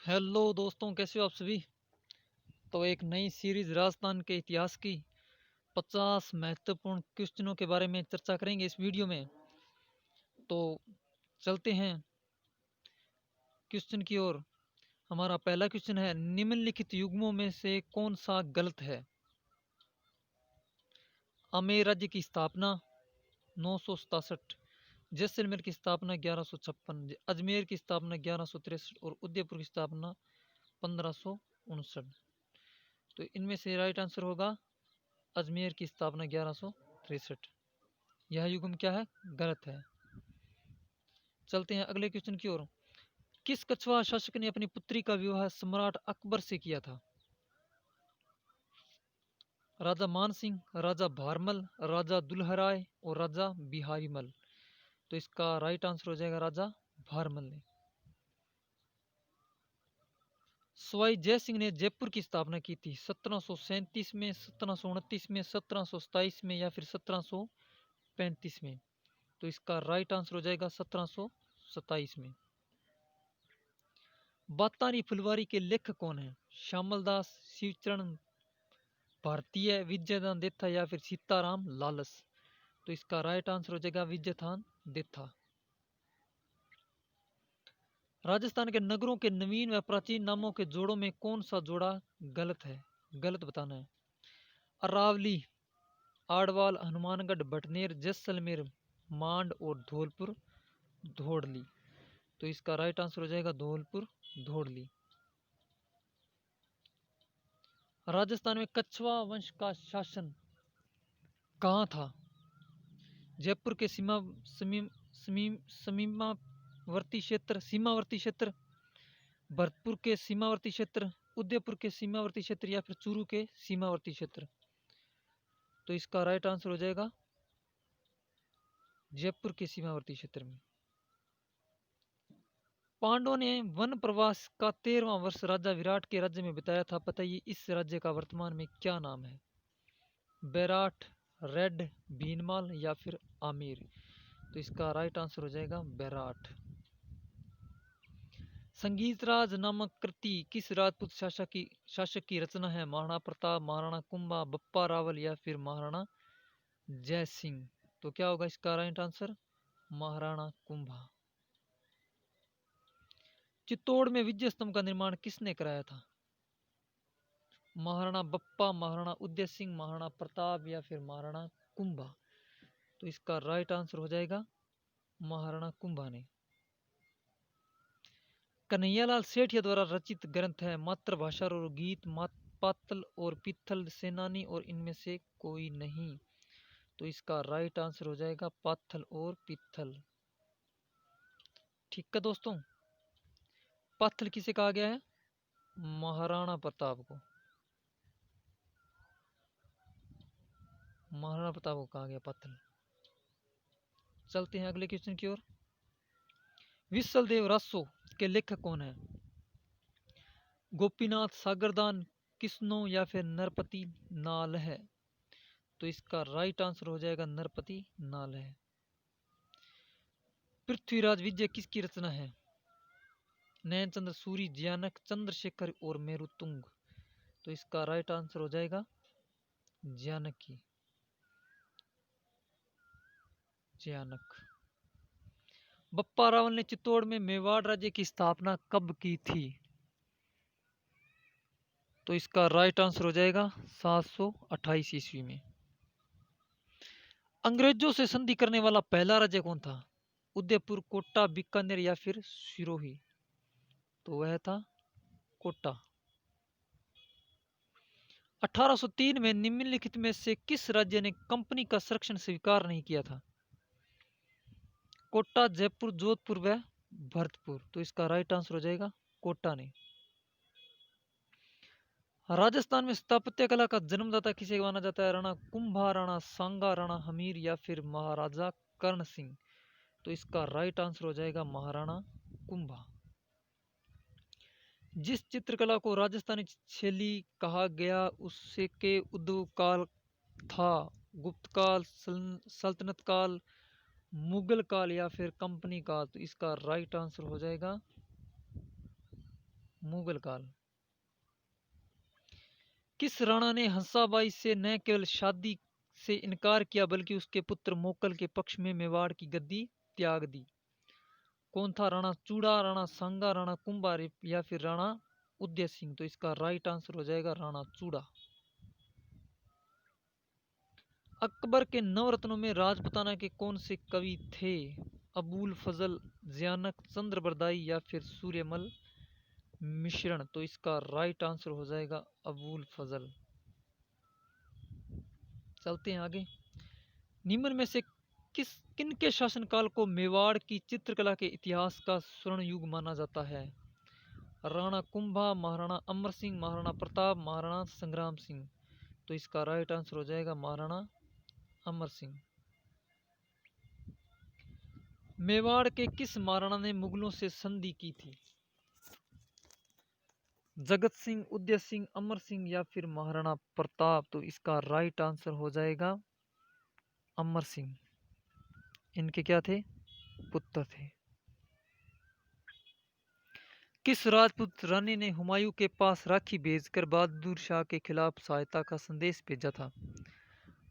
Hello दोस्तों, कैसे हो आप सभी। तो एक नई सीरीज राजस्थान के इतिहास की 50 महत्वपूर्ण क्वेश्चनों के बारे में चर्चा करेंगे इस वीडियो में। तो चलते हैं क्वेश्चन की ओर। हमारा पहला क्वेश्चन है, निम्नलिखित युग्मों में से कौन सा गलत है। आमेर राज्य की स्थापना 967, जैसलमेर की स्थापना 1156, अजमेर की स्थापना 1163 और उदयपुर की स्थापना 1559। तो इनमें से राइट आंसर होगा अजमेर की स्थापना 1163। यह युग्म क्या है, गलत है। चलते हैं अगले क्वेश्चन की ओर। किस कछवा शासक ने अपनी पुत्री का विवाह सम्राट अकबर से किया था। राजा मान सिंह, राजा भारमल, राजा दुल्हराय और राजा बिहारी मल। तो इसका राइट आंसर हो जाएगा राजा भारमल ने। सवाई जय सिंह ने जयपुर की स्थापना की थी 1737 में, 1729 में, 1727 में या फिर 1735 में। तो इसका राइट आंसर हो जाएगा 1727 में। बातानी फुलवारी के लेखक कौन है। श्यामल दास, शिवचरण भारतीय, विजयदान देथा या फिर सीताराम लालस। तो इसका राइट आंसर हो जाएगा विजयदान देथा। राजस्थान के नगरों के नवीन व प्राचीन नामों के जोड़ों में कौन सा जोड़ा गलत है, गलत बताना है। अरावली, आड़वाल, हनुमानगढ़, भटनेर, जैसलमेर, मांड और धौलपुर धोड़ली। तो इसका राइट आंसर हो जाएगा धौलपुर धोड़ली। राजस्थान में कछवा वंश का शासन कहाँ था। जयपुर के सीमावर्ती क्षेत्र, भरतपुर के सीमावर्ती क्षेत्र, उदयपुर के सीमावर्ती क्षेत्र या फिर चूरू के सीमावर्ती क्षेत्र। तो इसका राइट आंसर हो जाएगा जयपुर के सीमावर्ती क्षेत्र में। पांडवों ने वन प्रवास का 13वां वर्ष राजा विराट के राज्य में बिताया था। बताइए इस राज्य का वर्तमान में क्या नाम है। बैराठ, रेड, भीनमाल या फिर आमेर। तो इसका राइट आंसर हो जाएगा बैराठ। संगीतराज नामक कृति किस राजपूत शासक की रचना है। महाराणा प्रताप, महाराणा कुंभा, बप्पा रावल या फिर महाराणा जय सिंह। तो क्या होगा इसका राइट आंसर, महाराणा कुंभा। चित्तौड़ में विजय स्तंभ का निर्माण किसने कराया था। महाराणा बप्पा, महाराणा उदय सिंह, महाराणा प्रताप या फिर महाराणा कुंभा। तो इसका राइट आंसर हो जाएगा महाराणा कुंभा ने। कन्हैयालाल सेठिया द्वारा रचित ग्रंथ है मातृभाषा और गीत, पातल और पित्थल, सेनानी और इनमें से कोई नहीं। तो इसका राइट आंसर हो जाएगा पाथल और पित्थल। ठीक है दोस्तों, पाथल किसे कहा गया है, महाराणा प्रताप को, महाराणा प्रताप को कहा गया पाथल। चलते हैं अगले क्वेश्चन की ओर। विसल देव रासो के लेखक कौन है। गोपीनाथ सागरदान, किस्नो या फिर नरपति नाल है। तो इसका राइट आंसर हो जाएगा नरपति नाल है। पृथ्वीराज विजय किसकी रचना है। नयनचंद्र सूरी, ज्यानक, चंद्रशेखर और मेरुतुंग। तो इसका राइट आंसर हो जाएगा ज्यानक की, ज्यानक। बप्पा रावल ने चित्तौड़ में मेवाड़ राज्य की स्थापना कब की थी। तो इसका राइट आंसर हो जाएगा 728 ईस्वी में। अंग्रेजों से संधि करने वाला पहला राज्य कौन था। उदयपुर, कोटा, बीकानेर या फिर सिरोही। तो वह था कोटा। 1803 में निम्नलिखित में से किस राज्य ने कंपनी का संरक्षण स्वीकार नहीं किया था। कोटा, जयपुर, जोधपुर व भरतपुर। तो इसका राइट आंसर हो जाएगा कोटा ने। राजस्थान में स्थापत्य कला का जन्मदाता किसे माना जाता है। राणा कुंभा, राणा सांगा, राणा हमीर या फिर महाराजा कर्ण सिंह। तो इसका राइट आंसर हो जाएगा महाराणा कुंभा। जिस चित्रकला को राजस्थानी शैली कहा गया उसके उद्भव काल था। गुप्त काल, सल्तनत काल, मुगल काल या फिर कंपनी काल। तो इसका राइट आंसर हो जाएगा मुगल काल। किस राणा ने हंसाबाई से न केवल शादी से इनकार किया बल्कि उसके पुत्र मोकल के पक्ष में मेवाड़ की गद्दी त्याग दी? कौन था? राणा चूड़ा, राणा सांगा, राणा कुंभा या फिर राणा उदय सिंह? तो इसका राइट आंसर हो जाएगा राणा चूड़ा। अकबर के नवरत्नों में राजपुताना के कौन से कवि थे? अबुल फजल, जियानक, चंद्रबरदाई या फिर सूर्यमल मिश्रण? तो इसका राइट आंसर हो जाएगा अबुल फजल। चलते हैं आगे। निम्न में से किनके शासनकाल को मेवाड़ की चित्रकला के इतिहास का स्वर्ण युग माना जाता है? राणा कुंभा, महाराणा अमर सिंह, महाराणा प्रताप, महाराणा संग्राम सिंह? तो इसका राइट आंसर हो जाएगा महाराणा अमर सिंह। मेवाड़ के किस महाराणा ने मुगलों से संधि की थी? जगत सिंह, उदय सिंह, अमर सिंह या फिर महाराणा प्रताप? तो इसका राइट आंसर हो जाएगा अमर सिंह। इनके क्या थे? पुत्र थे। किस राजपूत रानी ने हुमायूं के पास राखी भेजकर बहादुर शाह के खिलाफ सहायता का संदेश भेजा था?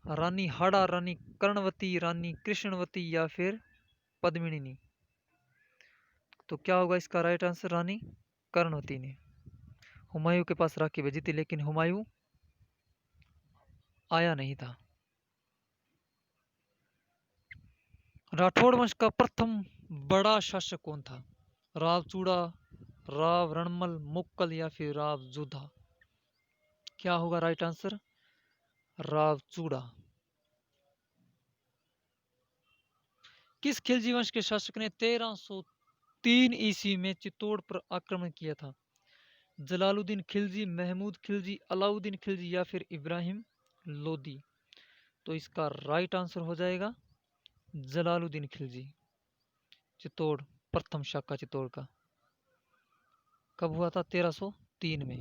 रानी हाड़ा, रानी कर्णवती, रानी कृष्णवती या फिर पद्मिनी? तो क्या होगा इसका राइट आंसर? रानी कर्णवती ने हुमायूं के पास राखी भेजी थी, लेकिन हुमायूं आया नहीं था। राठौड़ वंश का प्रथम बड़ा शासक कौन था? राव चूड़ा, राव रणमल, मुक्कल या फिर राव जोधा? क्या होगा राइट आंसर? राव चूड़ा। किस खिलजी वंश के शासक ने 1303 ईस्वी में चित्तौड़ पर आक्रमण किया था? जलालुद्दीन खिलजी, महमूद खिलजी, अलाउद्दीन खिलजी या फिर इब्राहिम लोदी? तो इसका राइट आंसर हो जाएगा जलालुद्दीन खिलजी। चित्तौड़, प्रथम शाखा चित्तौड़ का कब हुआ था? 1303 में।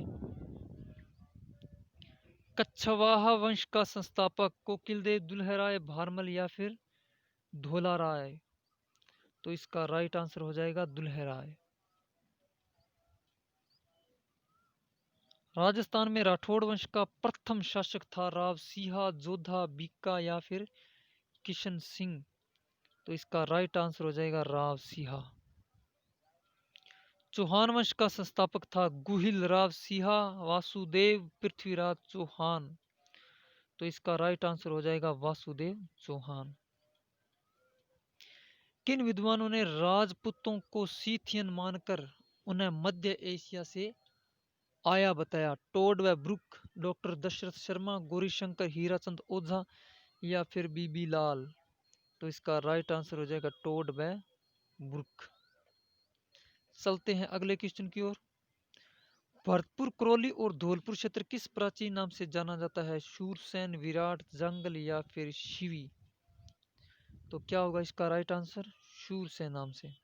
कच्छवाहा वंश का संस्थापक कोकिलदेव, दुल्हराय, भारमल या फिर धोलाराय? तो इसका राइट आंसर हो जाएगा दुल्हराय। राजस्थान में राठौड़ वंश का प्रथम शासक था राव सिंहा, जोधा, बीका या फिर किशन सिंह? तो इसका राइट आंसर हो जाएगा राव सिंहा। चौहान वंश का संस्थापक था गुहिल, राव सिंहा, वासुदेव, पृथ्वीराज चौहान? तो इसका राइट आंसर हो जाएगा वासुदेव चौहान। किन विद्वानों ने राजपूतों को सीथियन मानकर उन्हें मध्य एशिया से आया बताया? टोड व ब्रुक, डॉक्टर दशरथ शर्मा, गौरीशंकर, हीराचंद ओझा या फिर बीबी लाल? तो इसका राइट आंसर हो जाएगा टोड व ब्रुक। चलते हैं अगले क्वेश्चन की ओर। भरतपुर, करौली और धौलपुर क्षेत्र किस प्राचीन नाम से जाना जाता है? शूरसेन, विराट, जंगल या फिर शिवी? तो क्या होगा इसका राइट आंसर? शूरसेन नाम से।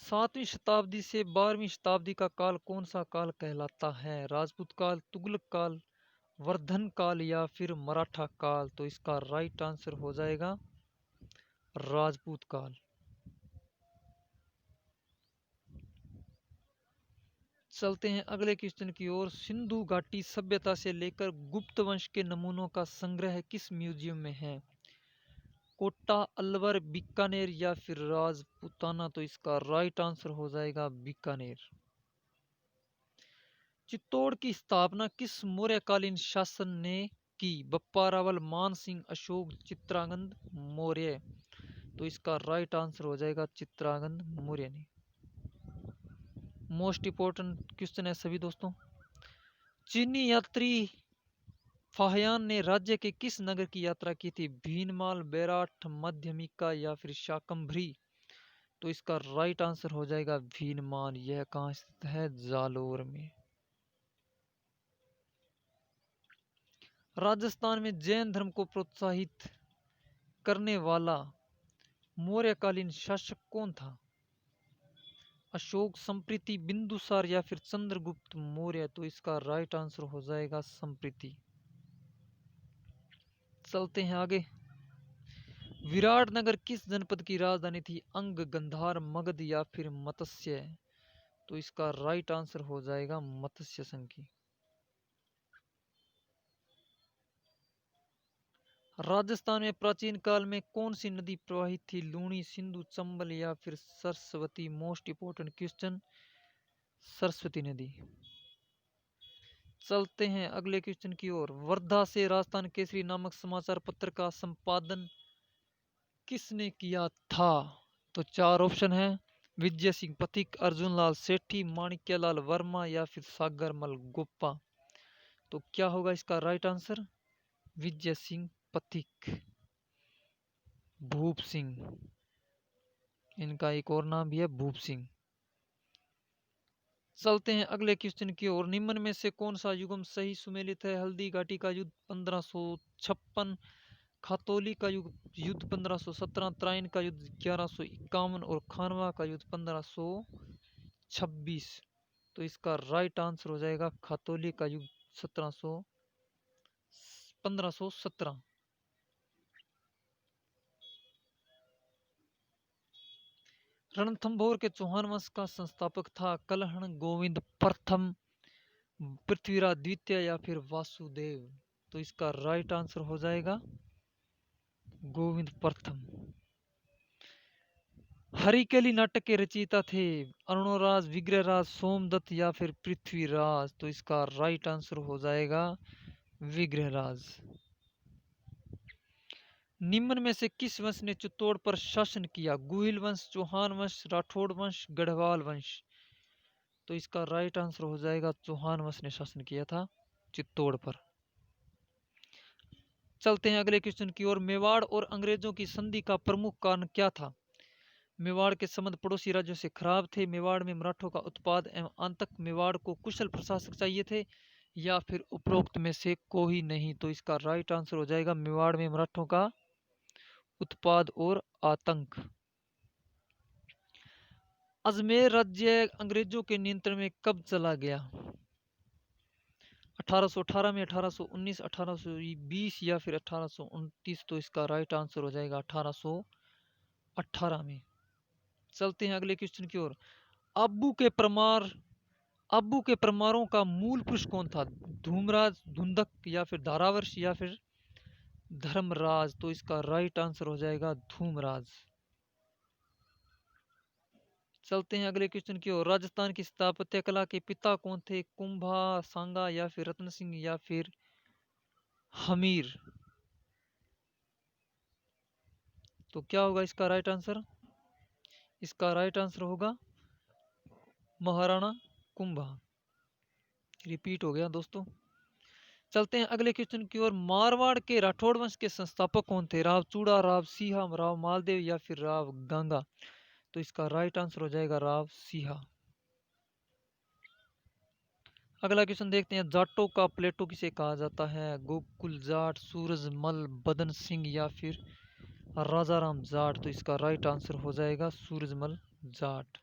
7वीं शताब्दी से 12वीं शताब्दी का काल कौन सा काल कहलाता है? राजपूत काल, तुगलक काल, वर्धन काल या फिर मराठा काल? तो इसका राइट आंसर हो जाएगा राजपूत काल। चलते हैं अगले क्वेश्चन की ओर। सिंधु घाटी सभ्यता से लेकर गुप्त वंश के नमूनों का संग्रह किस म्यूजियम में है? कोटा, अलवर, बीकानेर या फिर राजपूताना? तो इसका राइट आंसर हो जाएगा बीकानेर। चित्तौड़ की स्थापना किस मौर्यकालीन शासन ने की? बप्पा रावल, मान सिंह, अशोक, चित्रांगद मौर्य? तो इसका राइट आंसर हो जाएगा चित्रांगद मौर्य ने। मोस्ट इंपोर्टेंट क्वेश्चन है सभी दोस्तों। चीनी यात्री फाहियान ने राज्य के किस नगर की यात्रा की थी? भीनमाल, बैराठ, मध्यमिका या फिर शाकंभरी? तो इसका राइट आंसर हो जाएगा भीनमाल। यह कहाँ स्थित है? जालोर में। राजस्थान में जैन धर्म को प्रोत्साहित करने वाला मौर्यकालीन शासक कौन था? अशोक, संप्रीति, बिंदुसार या फिर चंद्रगुप्त मौर्य? तो इसका राइट आंसर हो जाएगा संप्रीति। चलते हैं आगे। विराटनगर किस जनपद की राजधानी थी? अंग, गंधार, मगध या फिर मत्स्य? तो इसका राइट आंसर हो जाएगा मत्स्य संघ की। राजस्थान में प्राचीन काल में कौन सी नदी प्रवाहित थी? लूणी, सिंधु, चंबल या फिर Saraswati? Most important question, Saraswati नदी। चलते हैं अगले क्वेश्चन की ओर। वर्धा से राजस्थान केसरी नामक समाचार पत्र का संपादन किसने किया था? तो चार ऑप्शन है। विजय सिंह पथिक, अर्जुन लाल सेठी, माणिक्य लाल वर्मा या फिर सागरमल गोप्पा? तो क्या होगा इसका राइट आंसर? विजय सिंह पथिक, भूप सिंह, इनका एक और नाम भी है भूप सिंह। चलते हैं अगले क्वेश्चन की ओर। निम्न में से कौन सा युग्म सही सुमेलित है? हल्दी घाटी का युद्ध 1556, खातौली का युद्ध 1517, त्राइन का युद्ध 1151 और खानवा का युद्ध 1526? तो इसका राइट आंसर हो जाएगा खातौली का युद्ध 1517। रणथंभौर के चौहान वंश का संस्थापक था? कलहण गोविंद प्रथम, पृथ्वीराज द्वितीय या फिर वासुदेव? तो इसका राइट आंसर हो जाएगा गोविंद प्रथम। हरिकेली नाटक के रचयिता थे? अरुणराज, विग्रहराज, सोमदत्त या फिर पृथ्वीराज? तो इसका राइट आंसर हो जाएगा विग्रहराज। निम्न में से किस वंश ने चित्तौड़ पर शासन किया? गुहिल वंश, चौहान वंश, राठौड़ वंश, गढ़वाल वंश? तो इसका राइट आंसर हो जाएगा चौहान वंश ने शासन किया था चित्तौड़ पर। चलते हैं अगले क्वेश्चन की ओर। मेवाड़ और अंग्रेजों की संधि का प्रमुख कारण क्या था? मेवाड़ के संबंध पड़ोसी राज्यों से खराब थे, मेवाड़ में मराठों का उत्पाद एवं आतंक, मेवाड़ को कुशल प्रशासक चाहिए थे या फिर उपरोक्त में से कोई नहीं? तो इसका राइट आंसर हो जाएगा मेवाड़ में मराठों का उत्पाद और आतंक। अजमेर राज्य अंग्रेजों के नियंत्रण में कब चला गया? 1818 में, 1819, 1820 या फिर 1829? तो इसका राइट आंसर हो जाएगा 1818 में। चलते हैं अगले क्वेश्चन की ओर। आबू के परमारों का मूल पुरुष कौन था? धूमराज, धुंधक या फिर धारावर्ष या फिर धर्मराज? तो इसका राइट आंसर हो जाएगा धूमराज। चलते हैं अगले क्वेश्चन की ओर। राजस्थान की स्थापत्य कला के पिता कौन थे? कुंभा, सांगा या फिर रतन सिंह या फिर हमीर? तो क्या होगा इसका राइट आंसर? इसका राइट आंसर होगा महाराणा कुंभा। रिपीट हो गया दोस्तों। चलते हैं अगले क्वेश्चन की ओर। मारवाड़ के राठौड़ वंश के संस्थापक कौन थे? राव चूड़ा, राव सिंहा, राव मालदेव या फिर राव गंगा? तो इसका राइट आंसर हो जाएगा राव सिंहा। अगला क्वेश्चन देखते हैं। जाटों का प्लेटो किसे कहा जाता है? गोकुल जाट, सूरजमल, बदन सिंह या फिर राजाराम जाट? तो इसका राइट आंसर हो जाएगा सूरजमल जाट।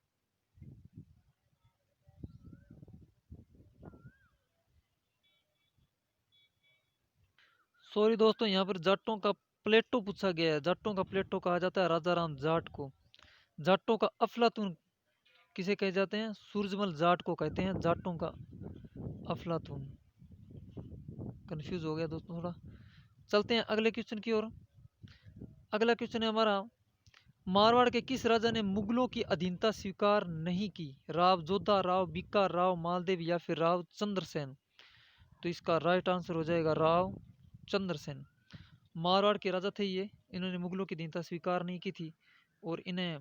सॉरी दोस्तों, यहाँ पर जाटों का प्लेटो पूछा गया है। जाटों का प्लेटो कहा जाता है राजाराम जाट को। जाटों का अफलातून किसे कहे जाते हैं? सूरजमल जाट को कहते हैं जाटों का अफलातून। कंफ्यूज हो गया दोस्तों थोड़ा। चलते हैं अगले क्वेश्चन की ओर। अगला क्वेश्चन है हमारा। मारवाड़ के किस राजा ने मुगलों की अधीनता स्वीकार नहीं की? राव जोधा, राव बीका, राव मालदेव या फिर राव चंद्रसेन? तो इसका राइट आंसर हो जाएगा राव चंद्रसेन। मारवाड़ के राजा थे ये, इन्होंने मुगलों की अधीनता स्वीकार नहीं की थी और इन्हें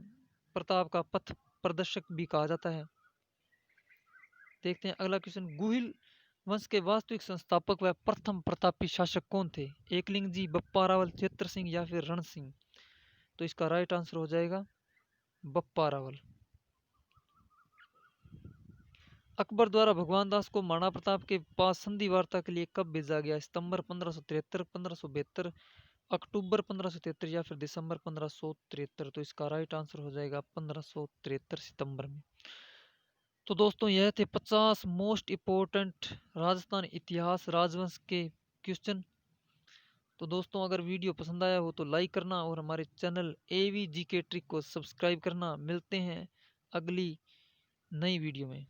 प्रताप का पथ प्रदर्शक भी कहा जाता है। देखते हैं अगला क्वेश्चन। गुहिल वंश के वास्तविक संस्थापक व प्रथम प्रतापी शासक कौन थे? एकलिंग जी, बप्पा रावल, चेत्र सिंह या फिर रण सिंह? तो इसका राइट आंसर हो जाएगा बप्पा रावल। अकबर द्वारा भगवान दास को महाराणा प्रताप के पास संधि वार्ता के लिए कब भेजा गया? सितंबर 1573, 1572, अक्टूबर 1573 या फिर दिसंबर 1573? तो इसका राइट आंसर हो जाएगा 1573 सितंबर में। तो दोस्तों यह थे 50 मोस्ट इम्पोर्टेंट राजस्थान इतिहास राजवंश के क्वेश्चन। तो दोस्तों अगर वीडियो पसंद आया हो तो लाइक करना और हमारे चैनल AV GK ट्रिक को सब्सक्राइब करना। मिलते हैं अगली नई वीडियो में।